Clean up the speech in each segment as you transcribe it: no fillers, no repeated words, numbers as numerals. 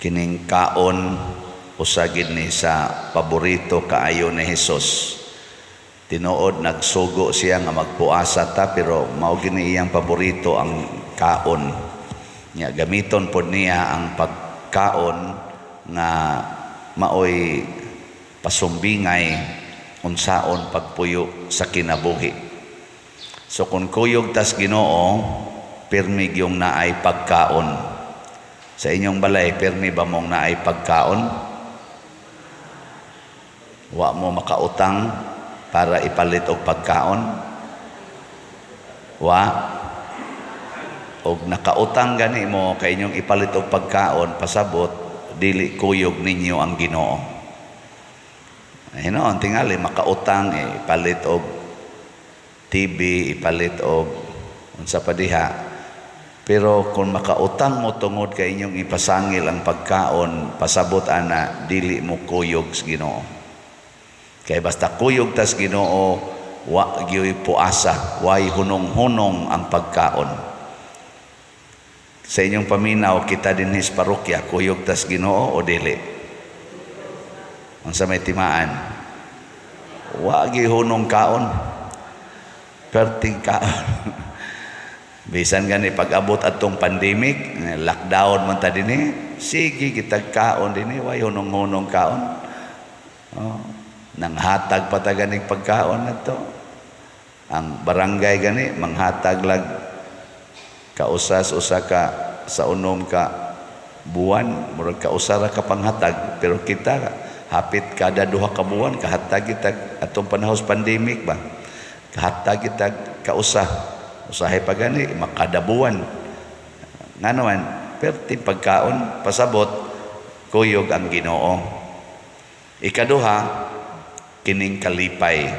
Kining kaon usagid ni sa paborito kaayo ni Hesus. Tinuod nagsugo siya nga magpuasa ta, pero mao gini iyang paborito ang kaon. Nya gamiton pod niya ang pagkaon nga maoy pasumbingay unsaon pagpuyo sa kinabuhi. So kung kuyog tas Ginoo, pirmi yung naay pagkaon. Sa inyong balay, pirmi ba mong naay pagkaon? Wa mo makautang para ipalit og pagkaon? Wa? Og nakautang gani mo kay inyong ipalit og pagkaon, pasabot dili kuyog ninyo ang Ginoo. Ayun, tingali makautang ipalit og TV, ipalit og unsa pa diha. Pero kung makautang mo tungod kay inyong ipasangil ang pagkaon, pasabot ana dili mo kuyog sa Ginoo. Kay basta kuyog tas Ginoo, wa gyud puasa, way hunong-hunong ang pagkaon. Sa inyong paminaw, kita din sa parokya, kuyog tas Ginoo o dili? Ang sa may timaan, wa gyud hunong kaon, perting kaon. Bisan gani pag-abot atong pandemic, lockdown man ta dinhi, sige kitag kaon dinhi, way hunong-hunong kaon. Nanghatag pa ta ganing pagkaon nato. Ang barangay gani manghatag lag kausas usa ka sa unom ka buwan, murag kausara ka panghatag, pero kita hapit kada duha ka buwan kahatag kita atong panahos pandemic ba. Kahatag kita kausa. Usahay pa gani makadabuan. Nganoan, perti pagkaon pasabot kuyog ang Ginoo. Ikaduha, kining kalipay.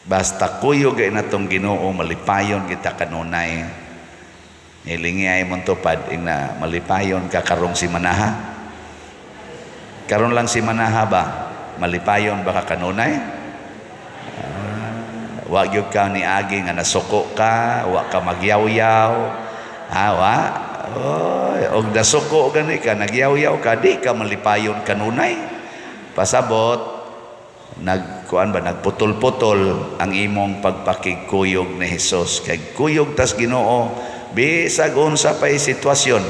Basta kuyog ay natong Ginoo, malipayon kita kanunay. Ilingi ay mong tupad, na malipayon ka karong si Manaha. Karon lang si Manaha ba? Malipayon ba ka kanunay? Wag yung ka ni Agi nga nasuko ka, wag ka magyaw-yaw. Wa? Og nasuko gani ka, nagyaw-yaw ka, di ka malipayon kanunay. Pasabot, nagputol-putol ang imong pagpakigkuyog ni Hesus. Kay kuyog tas Ginoo, bisag unsa pay sitwasyon,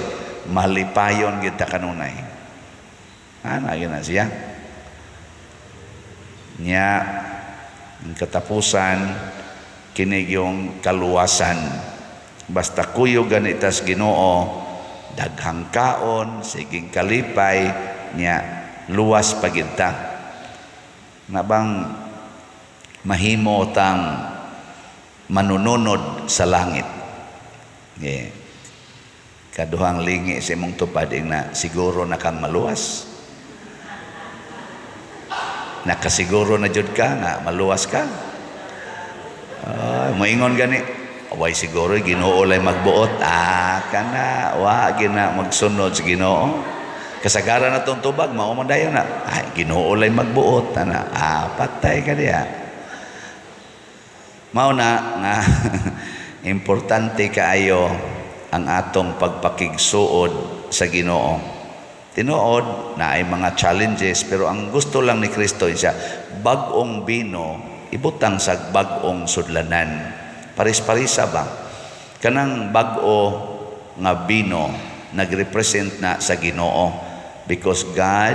malipayon kita kanunay. Ana gina siya. Nya ang katapusan, kinig yung kaluwasan. Basta kuyog ganitas Ginoo, daghang kaon, siging kalipay, nya luwas paginta. Na bang mahimo tang manununod sa langit. Kaduhang lingi sa imong tupad na siguro na kang maluwas. Nakasiguro na jud ka nga maluwas ka. Moingon gani, away siguro Ginoo lay magbuot. Kana wa gina magsunod sa Ginoo. Kasagaran na tong tubag, mao man dayon na. Ginoo lay magbuot ana. Patay ka diha. Mao na nga importante kaayo ang atong pagpakigsuod sa Ginoo. Tinuod na ay mga challenges, pero ang gusto lang ni Kristo siya, bag-ong bino, ibutang sa bag-ong sudlanan. Paris-parisa ba? Kanang bag-o nga bino, nagrepresent na sa Ginoo, because God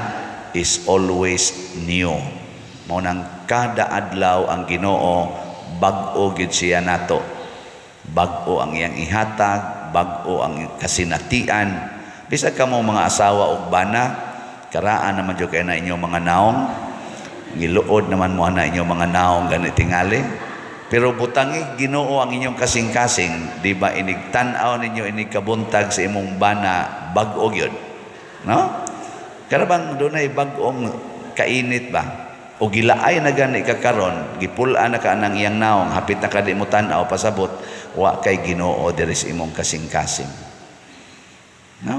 is always new. Mo nang kada adlaw ang Ginoo, bag-o gid siya nato. Bag-o ang iyang ihatag, bag-o ang kasinatian. Bisag ka mo mga asawa o bana, karaan naman dyan kayo na inyong mga naong, giluod naman mo na inyong mga naong ganit tingali. Pero butangi Ginoo ang inyong kasing-kasing, di ba inigtanaw ninyo, inigkabuntag sa imong bana, bag-o yun. No? Karabang doon ay bag-ong kainit ba? O gilaay na gani kakaron, gipulaan na ka ng iyang naong, hapit na ka di mo tanaw, pasabot, wa kay Ginoo diri sa imong kasing-kasing. No.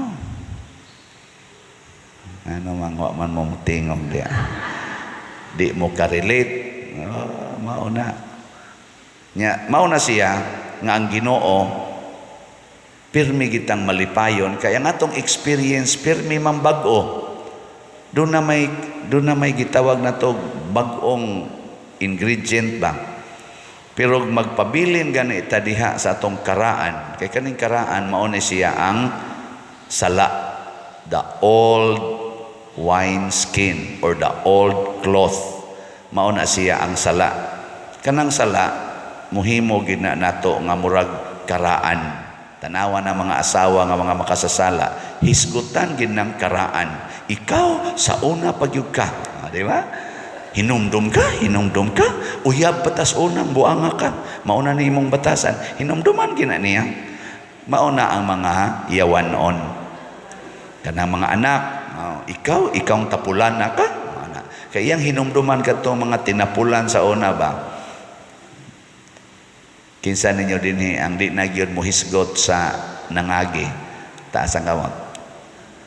Ano man wa man mo tingog dia. Di mo ka-relate. Mao na. Nya mao na siya nga ang Ginoo pirmi gitang malipayon kaya nga atong experience pirmi mambago. Doon na may gitawag na to bagong ingredient ba. Pero magpabilin gani ita diha sa atong karaan. Kay kaning karaan mao ni siya ang sala, the old wine skin or the old cloth. Mao na siya ang sala. Kanang sala muhimo gid na nato nga murag karaan. Tanawa na mga asawa nga mga makasasala, hisgutan gid ng karaan. Ikaw sa una pagyud ka, di ba? Hinumdum ka, uyab batas unang buanga ka, mauna ni imong batasan, hinumduman gina niya. Mauna ang mga yawanon. Kanang mga anak, ikaw ang tapulan na ka. Kaya hinumduman ka to mga tinapulan sa una ba? Kinsa ninyo din ang di na gyud mo hisgot sa nangagi. Taas ang kamot.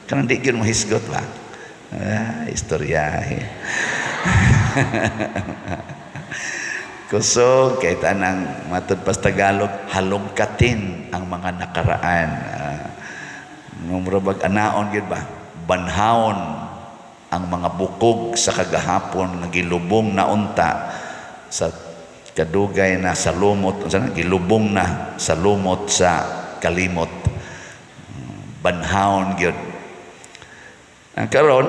Kanang di gyud mo hisgot ba? Istorya. Kusog kay tanang matud pas Tagalog halongkatin ang mga nakaraan. Murabag anaon gyud ba? Banhaon ang mga bukog sa kagahapon nga gilubong na unta sa kadugay na sa lumot, gilubong na sa lumot sa kalimot. Banhaon gyud. Ang karon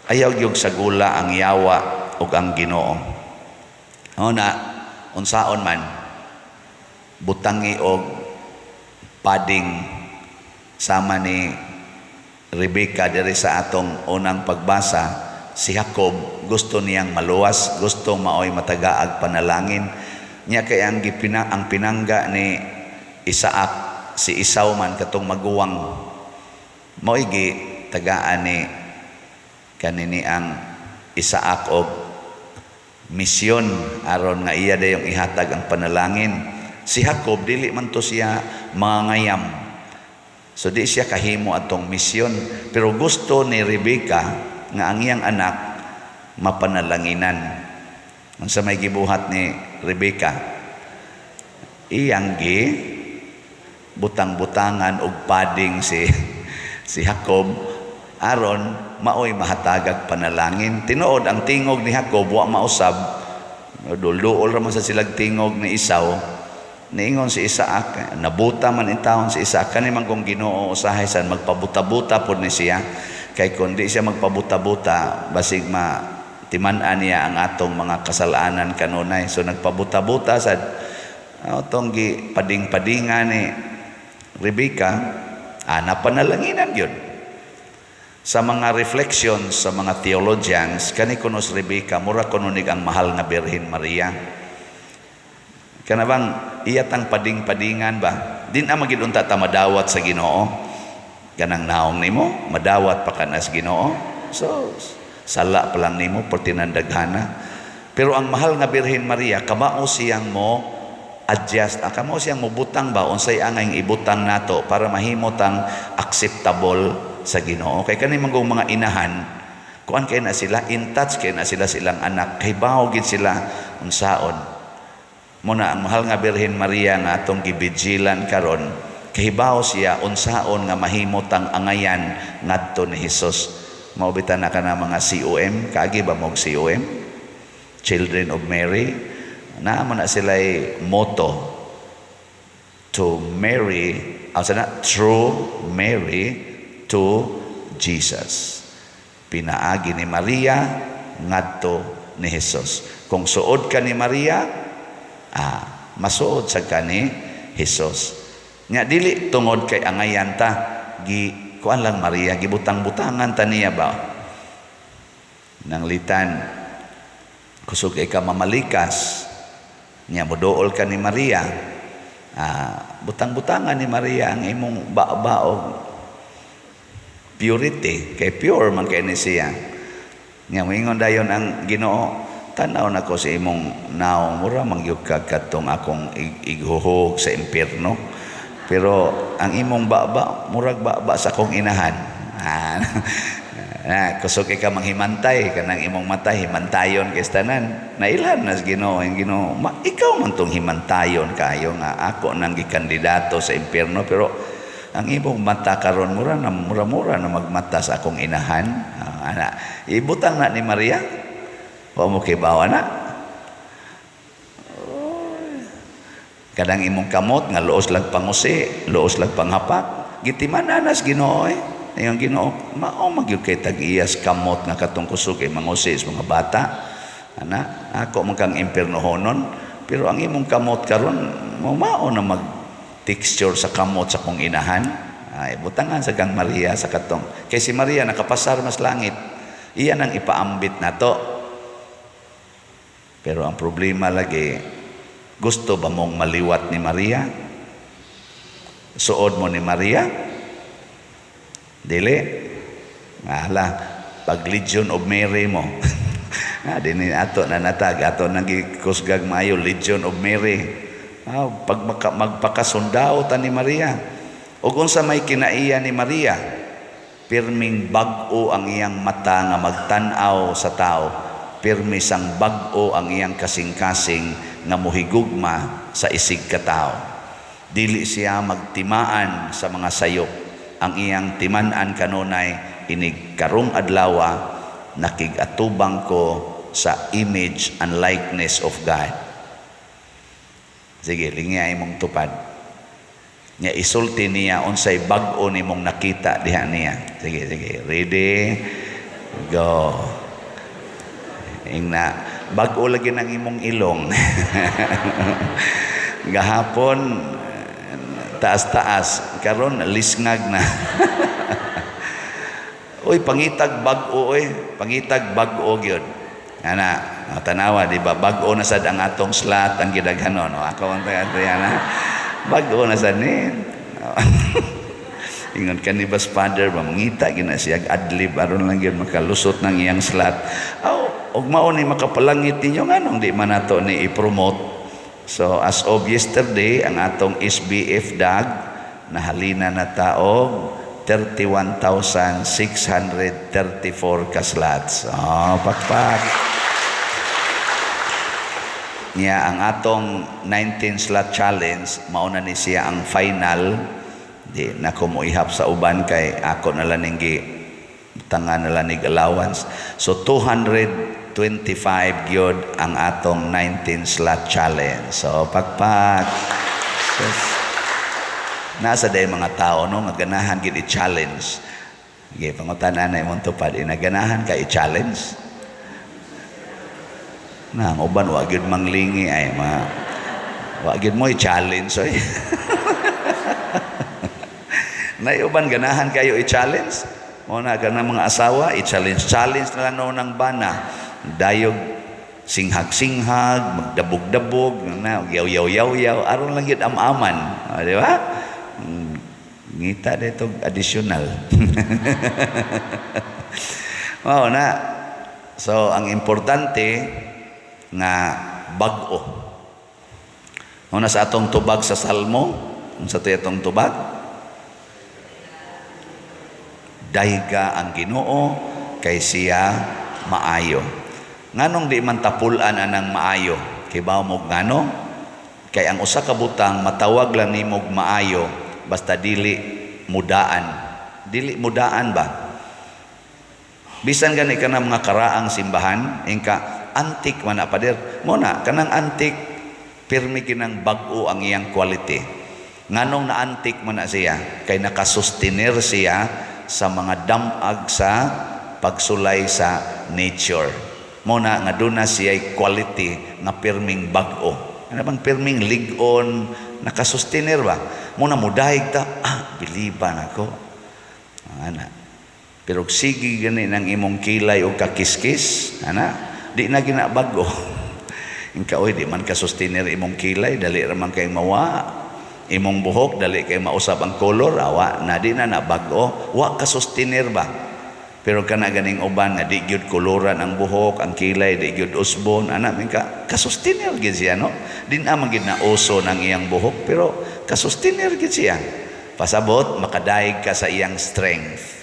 ayaw yung sagula ang yawa o ang Ginoo. Na unsaon man butangi og pading sama ni Rebecca diri sa atong unang pagbasa. Si Jacob gusto niyang maluwas, gusto maoy matagaag panalangin niya kay ang pinangga ni Isaac si Esau man katong maguwang maoy gi tagaan ni kanini ang Isaac og misyon aron nga iya dayong ihatag ang panalangin. Si Jacob dili man to siya mangayam, so di siya kahimo atong misyon, pero gusto ni Rebecca nga ang iyang anak mapanalanginan. Unsa may gibuhat ni Rebecca? Iyang gi butang-butangan og pading si Jacob aron maoy mahatagag panalangin. Tinuod ang tingog ni Jacob wa mausab, dulduol ra man sa silag tingog ni Esau. Niingon si Isaac, nabuta man intawon si Isaac, kani man kung Ginoo usahay san magpabuta-buta pod ni siya. Kay kundi siya magpabuta-buta basig timan-an niya ang atong mga kasalanan kanunay. So nagpabuta-buta sa atong gi pading-padingan ni Rebecca, napanalanginan yun. Sa mga reflections sa mga theologians, kani kunos Rebecca mura kununig ang mahal nga Birhen Maria. Kanabang iyatang pading-padingan ba? Din na magidunta ta madawat sa Ginoo. Ganang naong nimo, madawat pa ka na sa Ginoo. So, sala pa lang nimo, pertinandaghana. Pero ang mahal nga Birhen Maria, kamao siyang mo adjust, kamao siyang mo butang ba, unsay angay ibutang nato para mahimotang acceptable sa Ginoo. Kay kani manggong mga inahan, kuan kay na sila, in touch kay na sila silang anak, kay bahogid sila unsaon. Muna ang mahal nga Birhen Maria nga atong gibijilan karon, kahibaw siya unsaon nga mahimotang angayan ngadto ni Hesus. Maubitan na ka na mga COM, kaagi ba mong COM? Children of Mary. Naman na sila'y motto, to Mary, through Mary to Jesus. Pinaagi ni Maria ngadto ni Hesus. Kung suod ka ni Maria, masuod sa ka ni Hesus. Nya dili tungod kay angayan ta kuan lang Maria gibutang-butangan ta niya ba nang litan kusog kay ka mamalikas nya moduol ka ni Maria, butang-butangan ni Maria ang imong baog purity kay pure man kay ni siya. Nya moingon dayon ang Ginoo, tanaw na ko sa imong naong mura mangyug ka katong akong ighuhog sa impierno. Pero ang imong baba, murag baba sa kong inahan. kusog ka manghimantay kanang imong mata himantayon kay tanan. Nailan nas Ginoo, ang Ginoo, ikaw man tong himantayon kayo nga ako nang gikandidato sa impyerno, pero ang imong mata karon mura na magmata sa akong inahan. Ana, ibutang na ni Maria. Wa mo kay bawa na. Kadang imong kamot nga luos lag pangusi, luos lag panghapak, gitimanan nas Ginoo Ayong Ginoo, mao magyud kay tag-iyas kamot nga katong kusog kay mangusi sa mga bata. Ana, ako man kang impiernohonon, pero ang imong kamot karon mao na mag-texture sa kamot sa kong inahan. Ay butangan sa kang Maria sa katong. Kay si Maria nakapasar mas langit. Iyan ang ipaambit nato. Pero ang problema lagi, gusto ba mong maliwat ni Maria? Suod mo ni Maria? Dili. Ala, pag Legion of Mary mo. Dini ato na natag, ato nang gikusgag maayo Legion of Mary. Pag magpakasundao ta ni Maria. Ug unsa may kinaiya ni Maria, pirming bag-o ang iyang mata nga magtan-aw sa tao. Pirmi sang bag-o ang iyang kasing-kasing nga mohigugma sa isig ka tao. Dili siya magtimaan sa mga sayop. Ang iyang timan-an kanunay inig karong adlawa nakigatubang ko sa image and likeness of God. Sige, lingi imong tupad. Nya isulti niya unsay bag-o nimong nakita diha niya. Sige, ready, go. Ingna bag-o lagi ng imong ilong. Gahapon taas-taas, karon lisngag na. Uy, pangitag bag-o pangitag bag-o gyud. Ana, tanawa di ba bag-o na sad ang atong slot ang gidaghanon. Ako ang taga-ana. Bag-o na sad ni. Ingon kanibas father mangita gina siya adlib aron lang gyud makalusot ng iyang slot. Og mao ni makapalangit ninyo nganong di man nato ni i-promote. So as of yesterday, ang atong SBF DAG nahalina na taog 31,634 ka slots. Pakpak. Niya ang atong 19 slot challenge, mauna ni siya ang final. Di na ko mo ihap sa uban kay ako na lang tangan na lang allowance. So 225 gyud ang atong 19 slot challenge. So pakpak. Nasa day mga tao no nga ganahan gid i-challenge. Sige, pangutanan na imong tupad, inaganahan ka i-challenge. Na ang uban wa gyud manglingi ay wa gyud mo i-challenge oy. Na uban ganahan kayo i-challenge. Mo na ganang mga asawa i-challenge na lang noon ng bana. Dayog singhag-singhag, magdabog-dabog, yaw-yaw-yaw, aron lang yun am-aman. Di ba? Ngita dito, additional. Na. So, ang importante nga bag-o. Una sa atong tubag sa Salmo, sa atong tubag, dahiga ang Ginoo kay siya maayo. Nganong di man tapulan anang maayo? Kay bawo mo ngano? Kay ang usa ka butang matawag lang nimo maayo basta dili mudaan. Dili mudaan ba? Bisan gani ka na mga karaang simbahan, ingka antik man na pader. Mo na kanang antik pirmi kinang bag-o ang iyang quality. Nganong na antik man na siya? Kay nakasustenir siya sa mga damag sa pagsulay sa nature. Muna nga doon na siya'y quality nga pirming bag-o. Ano bang pirming ligon, nakasustenir ba? Muna mudahig ta, biliban ako. Ana. Pero sige gani ng imong kilay o kakiskis, ana, di na ginabago. Inka, oy, di man kasustenir imong kilay, dali raman kay mawa. Imong buhok, dali kay mausap ang kolor, awa, na di na nabago. Wa kasustenir ba? Pero kana ganing uban nga di gyud koloran ang buhok, ang kilay di gyud usbon, ana mingka kasustinir gid siya no. Din man gid na oso ng iyang buhok pero kasustinir gid siya. Pasabot makadaig ka sa iyang strength.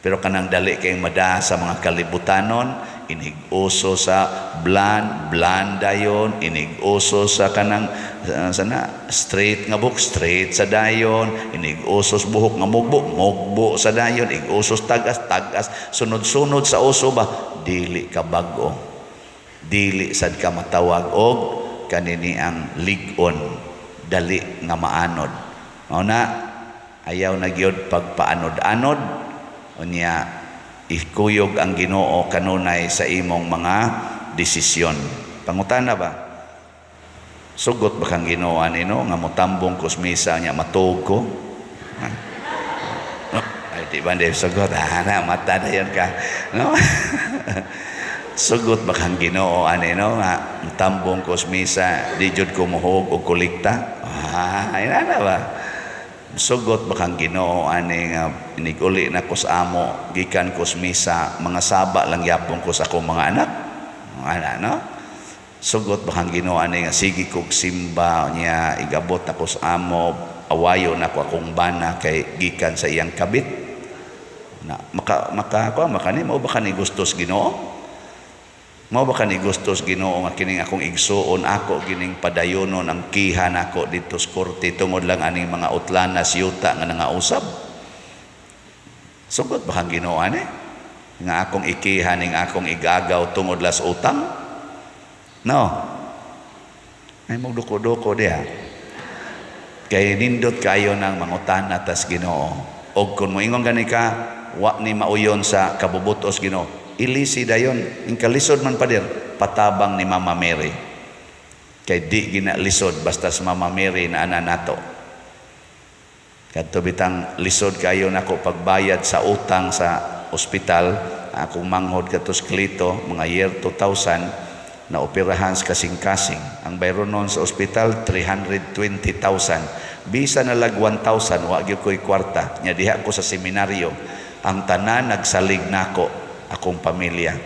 Pero kanang dali kayong mada sa mga kalibutanon, inig-uso sa blanda yon, inig-uso sa kanang sana straight nga buhok, straight sa dayon, inig-uso sa buhok nga mugbo sa dayon, ig-usos tagas, sunod-sunod sa uso ba, dili ka bago, dili sad ka matawag og kanini ang ligon, dali nga maanod. Mao na ayaw na gyud pagpaanod-anod, unya ikuyog ang Ginoo kanunay sa imong mga desisyon. Pangutana ba? Sugot ba kang Ginoo nino nga motambong kusmisa nya matuog ko? No? Ay di ba hindi sugot? Na mata na yan ka. No? Sugot ba kang Ginoo nino nga motambong kusmisa di jud ko muhog og kolekta? Ay na ba? Sugot ba kang Ginoo ani nga iniguli na ko sa amo gikan ko sa misa, mga saba lang yapon ko sa akong mga anak, no? Sugot ba kang Ginoo ani nga sige kog simba niya igabot ako sa amo, awayo na ko akong bana kay gikan sa iyang kabit na makani mao ba kani gustos Ginoo? Mao ba kani gustos Ginoo nga kining akong igsuon ako gining padayonon ang kihan ako dito sa korte tungod lang aning mga utlanas yuta nga nangausap? Sugot ba kang Ginoo ani nga akong ikihan ning akong igagaw tungod las utang? No. Ay magduko-duko diha. Kay nindot kayo ng mangutana tas Ginoo. Og kun moingon gani ka wa ni mauyon sa kabubutos Ginoo, ilisi dayon, yung kalisod man pa dir, patabang ni Mama Mary. Kay di ginalisod, basta sa Mama Mary na ana nato. Kadto bitang lisod kayo nako pagbayad sa utang sa ospital, akong manghod katos Klito, mga year 2000, na operahan sa kasing-kasing. Ang bayro noon sa ospital, 320,000. Bisa na lag 1,000, wa gyud ko'y kwarta. Nya diha ko sa seminaryo, ang tanan nagsalig nako, akong pamilya.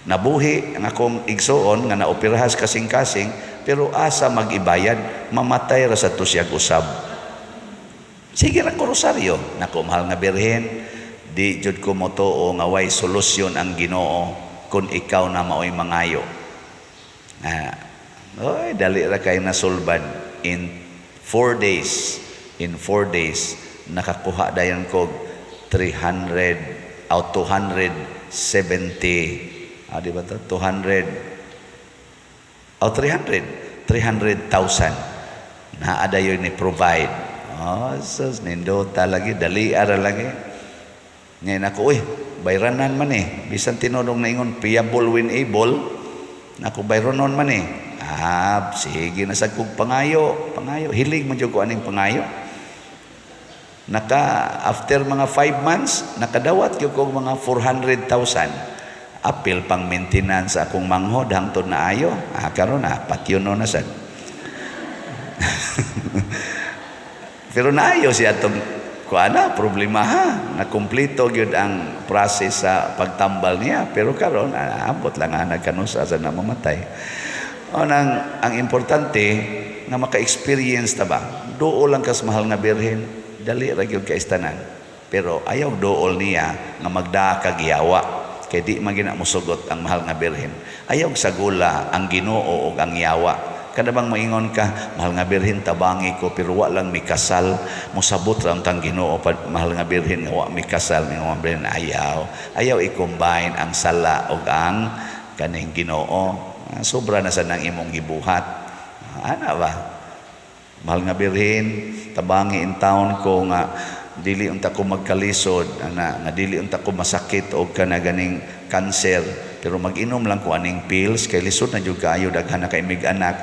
Nabuhi ang akong igsuon nga naopirahas kasing-kasing, pero asa mag-ibayad, mamatay ra sa tusyag usab. Sige ra ko rosaryo, nako mahal nga Birhen, di jud ko motoo nga way solusyon ang Ginoo kung ikaw na maoy mangayo. Oy, dali ra kay nasulbad in 4 days. In 4 days nakakuha dayon kog 300 out 270 di ba to? 200 o 300,000 na ada yun ni provide. Sus nindota lagi, dali ara lagi. Ngayon ako, bayranan man bisan tinodong na ingon payable when able, nako bayronon man sige na sa kog pangayo, hilig man jud ko aning pangayo. After mga 5 months, nakadawat ko mga 400,000. Apil pang maintenance akong manghod hangtod na ayo. Karon patyo no na sad. Pero naayo siya itong problema nakumplito gyud ang process sa pagtambal niya. Pero karon abot lang nagkanusa sa namamatay. Ang importante nga maka-experience ta ba? Duo lang kas mahal nga Birhen. Dali ra gyud kay istanan, pero ayaw dool niya nga magdaa ka giyawa kay di man gina mosugot ang mahal nga Birhen. Ayaw sagula ang Ginoo ug ang yawa. Kada bang maingon ka mahal nga Birhen tabangi ko pero wa lang mikasal, mosabot ra ang Ginoo mahal nga Birhen nga wa mikasal ning mga Birhen. Ayaw i-combine ang sala ug ang kaning Ginoo. Sobra na sa nang imong gibuhat. Ana ba? Mahal nga Birhen, tabangi in town ko nga dili unta ko magkalisod, nga dili unta ko masakit o kana ganing cancer, pero mag-inom lang ko aning pills kay lisod na jud kaayo daghan na kay mig anak.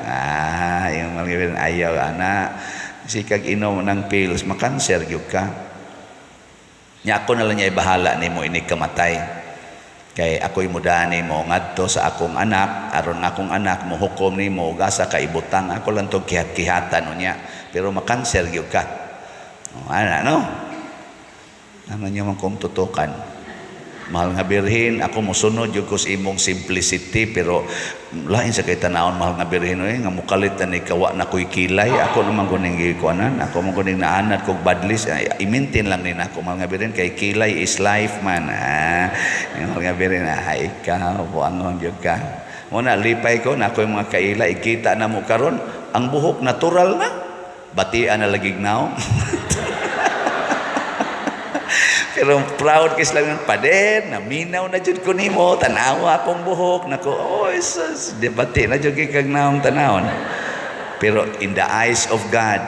Yung mahal nga Birhen ayaw ana sikag inom ng pills makanser gyud ka. Nya ako na lang niya bahala nimo ini kamatay. Kay ako'y mudani mo ngadto sa akong anak, aron akong anak mo hukom nimo gasa ka ibutang ako lang tog kihat-kihatan unya, pero makanser gyud ka. Ano? Ano niyo man kong tutukan? Mahal nga birhin, ako musunod yung kus imong simplicity, pero lain sa kay tanawon mahal nga birhin, nga mukalit na ni kawa na ko'y kilay, ako naman kuning gikuanan, ako naman kuning naanad kong badlis, i-maintain lang din ako mahal nga birhin, kay kilay is life man, mahal nga birhin, ikaw, buangon yun ka. Muna, lipay ko na ako yung mga kaila, ikita na mo karon, ang buhok natural na, batian na lagig now. Pero proud kis lang ng paden, naminaw na jud ko nimo, tanawa akong buhok, nako, oh, sus, debate na jud kag naong tanawon. Pero in the eyes of God,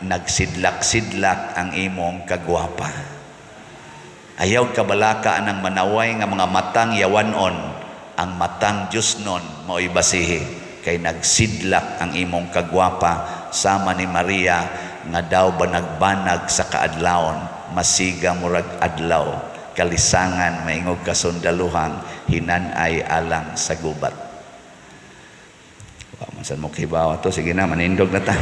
nagsidlak-sidlak ang imong kagwapa. Ayaw kabalaka anang manaway nga mga matang yawanon, ang matang Diyos nun mao'y basihi, kay nagsidlak ang imong kagwapa sama ni Maria nga daw ba nagbanag sa kaadlawon, masiga murag adlaw, kalisangan maingog kasundaluhang, hinanay alang sa gubat. Wow, masan mo kibawa to, sige na, manindog na ta.